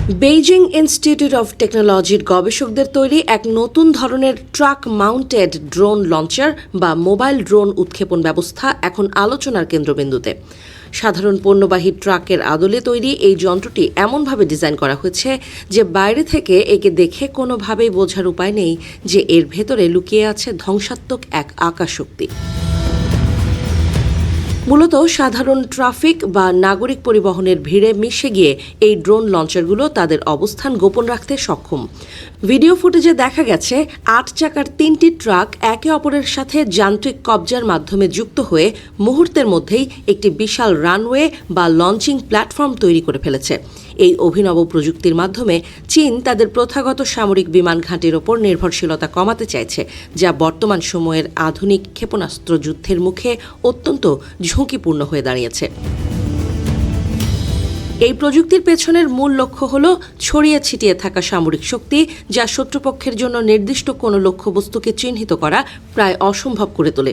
Beijing institute of টেকনোলজির গবেষকদের তৈরি এক নতুন ধরনের ট্রাক মাউন্টেড ড্রোন লঞ্চার বা মোবাইল ড্রোন উৎক্ষেপণ ব্যবস্থা এখন আলোচনার কেন্দ্রবিন্দুতে। সাধারণ পণ্যবাহী ট্রাকের আদলে তৈরি এই যন্ত্রটি এমনভাবে ডিজাইন করা হয়েছে যে বাইরে থেকে একে দেখে কোনোভাবেই বোঝার উপায় নেই যে এর ভেতরে লুকিয়ে আছে ধ্বংসাত্মক এক আকাশশক্তি। মূলত সাধারণ ট্রাফিক বা নাগরিক পরিবহনের ভিড়ে মিশে গিয়ে এই ড্রোন লঞ্চারগুলো তাদের অবস্থান গোপন রাখতে সক্ষম। ভিডিও ফুটেজে দেখা গেছে ৮ চাকার ৩টি ট্রাক একে অপরের সাথে যান্ত্রিক কবজার মাধ্যমে যুক্ত হয়ে মুহূর্তের মধ্যেই একটি বিশাল রানওয়ে বা লঞ্চিং প্ল্যাটফর্ম তৈরি করে ফেলেছে। এই অভিনব প্রযুক্তির মাধ্যমে চীন তাদের প্রথাগত সামরিক বিমান ঘাঁটির ওপর নির্ভরশীলতা কমাতে চাইছে, যা বর্তমান সময়ের আধুনিক ক্ষেপণাস্ত্র যুদ্ধের মুখে অত্যন্ত ঝুঁকিপূর্ণ হয়ে দাঁড়িয়েছে। এই প্রযুক্তির পেছনের মূল লক্ষ্য হল ছড়িয়ে ছিটিয়ে থাকা সামরিক শক্তি, যা শত্রুপক্ষের জন্য নির্দিষ্ট কোনো লক্ষ্যবস্তুকে চিহ্নিত করা প্রায় অসম্ভব করে তোলে।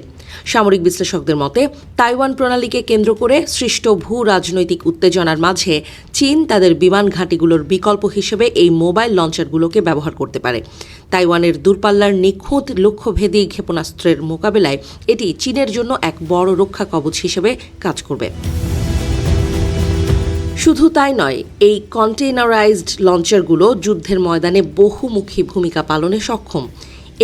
সামরিক বিশ্লেষকদের মতে তাইওয়ান প্রণালীকে কেন্দ্র করে সৃষ্ট ভূ রাজনৈতিক উত্তেজনার মাঝে চীন তাদের বিমান ঘাঁটিগুলোর বিকল্প হিসেবে এই মোবাইল লঞ্চারগুলোকে ব্যবহার করতে পারে। তাইওয়ানের দূরপাল্লার নিখুঁত লক্ষ্যভেদী ক্ষেপণাস্ত্রের মোকাবেলায় এটি চীনের জন্য এক বড় রক্ষা কবচ হিসেবে কাজ করবে। শুধু তাই নয়, এই কন্টেইনারাইজড লঞ্চারগুলো যুদ্ধের ময়দানে বহুমুখী ভূমিকা পালনে সক্ষম।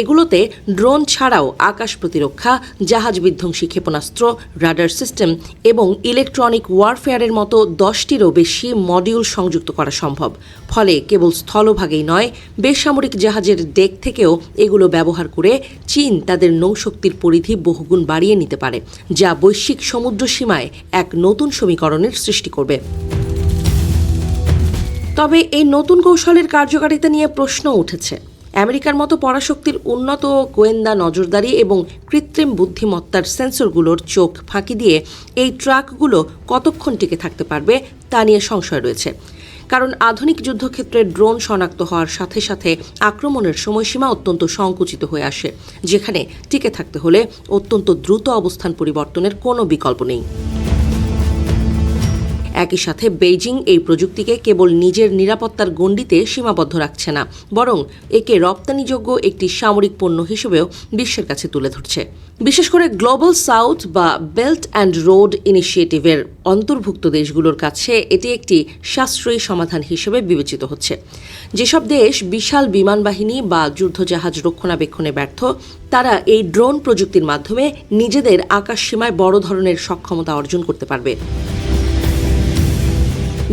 এগুলোতে ড্রোন ছাড়াও আকাশ প্রতিরক্ষা, জাহাজ বিধ্বংসী ক্ষেপণাস্ত্র, রাডার সিস্টেম এবং ইলেকট্রনিক ওয়ারফেয়ারের মতো 10টিরও বেশি মডিউল সংযুক্ত করা সম্ভব। ফলে কেবল স্থলভাগেই নয়, বেসামরিক জাহাজের ডেক থেকেও এগুলো ব্যবহার করে চীন তাদের নৌশক্তির পরিধি বহুগুণ বাড়িয়ে নিতে পারে, যা বৈশ্বিক সমুদ্র সীমায় এক নতুন সমীকরণের সৃষ্টি করবে। তবে এই নতুন কৌশলের কার্যকারিতা নিয়ে প্রশ্ন উঠেছে। আমেরিকার মতো পরাশক্তির উন্নত গোয়েন্দা নজরদারি এবং কৃত্রিম বুদ্ধিমত্তার সেন্সরগুলোর চোখ ফাঁকি দিয়ে এই ট্রাকগুলো কতক্ষণ টিকে থাকতে পারবে তা নিয়ে সংশয় রয়েছে। কারণ আধুনিক যুদ্ধক্ষেত্রে ড্রোন শনাক্ত হওয়ার সাথে সাথে আক্রমণের সময়সীমা অত্যন্ত সংকুচিত হয়ে আসে, যেখানে টিকে থাকতে হলে অত্যন্ত দ্রুত অবস্থান পরিবর্তনের কোনো বিকল্প নেই। একই সাথে বেইজিং এই প্রযুক্তিকে কেবল নিজের নিরাপত্তার গণ্ডিতে সীমাবদ্ধ রাখছে না, বরং একে রপ্তানিযোগ্য একটি সামরিক পণ্য হিসেবেও বিশ্বের কাছে তুলে ধরছে। বিশেষ করে গ্লোবাল সাউথ বা বেল্ট অ্যান্ড রোড ইনিশিয়েটিভের অন্তর্ভুক্ত দেশগুলোর কাছে এটি একটি সাশ্রয়ী সমাধান হিসেবে বিবেচিত হচ্ছে। যেসব দেশ বিশাল বিমান বাহিনী বা যুদ্ধজাহাজ রক্ষণাবেক্ষণে ব্যর্থ, তারা এই ড্রোন প্রযুক্তির মাধ্যমে নিজেদের আকাশসীমায় বড় ধরনের সক্ষমতা অর্জন করতে পারবে।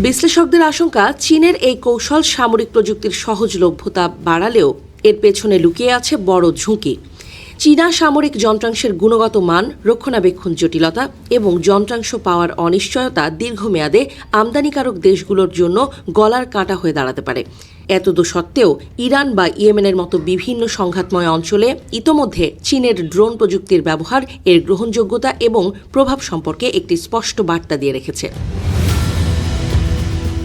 বিশ্লেষকদের আশঙ্কা, চীনের এই কৌশল সামরিক প্রযুক্তির সহজলভ্যতা বাড়ালেও এর পেছনে লুকিয়ে আছে বড় ঝুঁকি। চীনা সামরিক যন্ত্রাংশের গুণগত মান, রক্ষণাবেক্ষণ জটিলতা এবং যন্ত্রাংশ পাওয়ার অনিশ্চয়তা দীর্ঘমেয়াদে আমদানিকারক দেশগুলোর জন্য গলার কাঁটা হয়ে দাঁড়াতে পারে। এতদসত্ত্বেও ইরান বা ইয়েমেনের মতো বিভিন্ন সংঘাতময় অঞ্চলে ইতোমধ্যে চীনের ড্রোন প্রযুক্তির ব্যবহার এর গ্রহণযোগ্যতা এবং প্রভাব সম্পর্কে একটি স্পষ্ট বার্তা দিয়ে রেখেছে।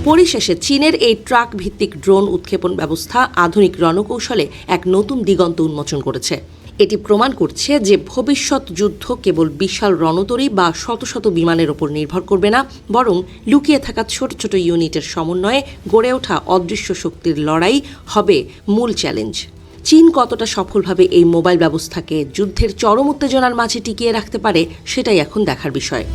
পরিশেষে চীনের এই ট্রাক ভিত্তিক ড্রোন উৎক্ষেপণ ব্যবস্থা আধুনিক রণকৌশলে এক নতুন দিগন্ত উন্মোচন করেছে। এটি প্রমাণ করছে যে ভবিষ্যৎ যুদ্ধ কেবল বিশাল রণতরী বা শত শত বিমানের ওপর নির্ভর করবে না, বরং লুকিয়ে থাকা ছোট ছোট ইউনিটের সমন্বয়ে গড়ে ওঠা অদৃশ্য শক্তির লড়াই হবে মূল চ্যালেঞ্জ। চীন কতটা সফলভাবে এই মোবাইল ব্যবস্থাকে যুদ্ধের চরম উত্তেজনার মাঝে টিকিয়ে রাখতে পারে, সেটাই এখন দেখার বিষয়।